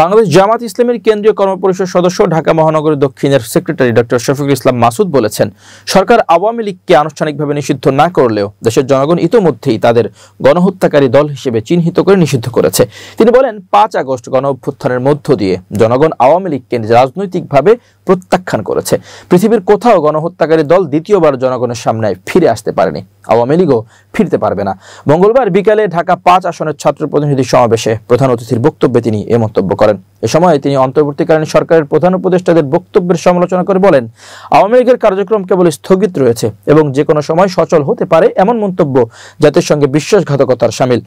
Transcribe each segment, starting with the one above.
বাংলাদেশ জামাত ইসলামীর কেন্দ্রীয় কর্মপরিষদ সদস্য ঢাকা মহানগর দক্ষিণের সেক্রেটারি ডক্টর শফিকুল ইসলাম মাসুদ বলেছেন, সরকার আওয়ামী লীগকে আনুষ্ঠানিকভাবে নিষিদ্ধ না করলেও দেশের জনগণ ইতোমধ্যেই তাদের গণহত্যাকারী দল হিসেবে চিহ্নিত করে নিষিদ্ধ করেছে। তিনি বলেন, ৫ আগস্ট গণঅভ্যুত্থানের মধ্য দিয়ে জনগণ আওয়ামী লীগকে রাজনৈতিকভাবে প্রত্যাখ্যান করেছে। পৃথিবীর কোথাও গণহত্যাকারী দল দ্বিতীয়বার জনগণের সামনে ফিরে আসতে পারেনি, আওয়ামী লীগও ফিরতে পারবে না। মঙ্গলবার বিকালে ঢাকা ৫ আসনের ছাত্র প্রতিনিধি সমাবেশে প্রধান অতিথির বক্তব্যে তিনি এ মন্তব্য করেন। এ সময় তিনি অন্তর্বর্তীকালীন সরকারের প্রধান উপদেষ্টাদের বক্তব্যের সমালোচনা করে বলেন, আওয়ামী লীগের কার্যক্রম কেবল স্থগিত রয়েছে এবং যে কোনো সময় সচল হতে পারে এমন মন্তব্য জাতির সঙ্গে বিশ্বাসঘাতকতার শামিল।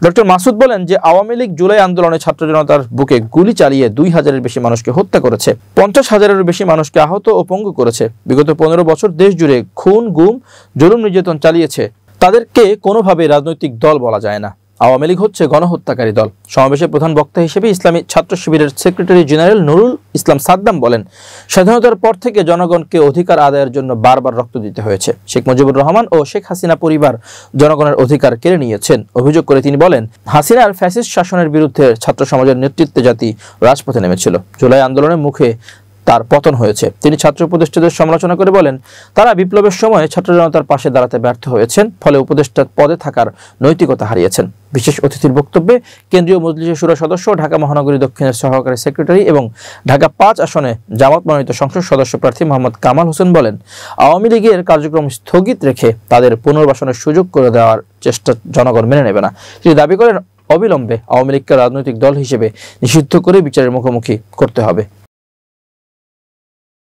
ডক্টর মাসুদ বলেন যে আওয়ামী লীগ জুলাই আন্দোলনে ছাত্র জনতার বুকে গুলি চালিয়ে ২,০০০-এর বেশি মানুষকে হত্যা করেছে, ৫০,০০০-এর বেশি মানুষকে আহত ও পঙ্গু করেছে। বিগত ১৫ বছর দেশ জুড়ে খুন, গুম, জুলুম, নির্যাতন চালিয়েছে। তাদেরকে কোনোভাবে রাজনৈতিক দল বলা যায় না। আওয়ামী লীগ হচ্ছে গণহত্যাকারী দল। সমাবেশে প্রধান বক্তা হিসেবে ইসলামী ছাত্র শিবিরের সেক্রেটারি জেনারেল নুরুল ইসলাম সাদ্দাম বলেন, স্বাধীনতার পর থেকে জনগণকে অধিকার আদায়ের জন্য বারবার রক্ত দিতে হয়েছে। শেখ মুজিবুর রহমান ও শেখ হাসিনা পরিবার জনগণের অধিকার কেড়ে নিয়েছেন। অভিযোগ করে তিনি বলেন, হাসিনার ফ্যাসিস্ট শাসনের বিরুদ্ধে ছাত্র সমাজের নেতৃত্বে জাতি রাজপথে নেমেছিল। জুলাই আন্দোলনের মুখে তার পতন হয়েছে। তিনি ছাত্র উপদেষ্টাদের সমালোচনা করে বলেন, তারা বিপ্লবের সময় ছাত্র জনতার পাশে দাঁড়াতে ব্যর্থ হয়েছেন, ফলে উপদেষ্টার পদে থাকার নৈতিকতা হারিয়েছেন। বিশেষ অতিথির বক্তব্যে কেন্দ্রীয় মজলিসে শুরা সদস্য, ঢাকা মহানগরী দক্ষিণের সহকারী সেক্রেটারি এবং ঢাকা ৫ আসনে জামাত মনোনীত সংসদ সদস্য প্রার্থী মোহাম্মদ কামাল হোসেন বলেন, আওয়ামী লীগের কার্যক্রম স্থগিত রেখে তাদের পুনর্বাসনের সুযোগ করে দেওয়ার চেষ্টা জনগণ মেনে নেবে না। তিনি দাবি করেন, অবিলম্বে আওয়ামী লীগকে রাজনৈতিক দল হিসেবে নিষিদ্ধ করে বিচারের মুখোমুখি করতে হবে।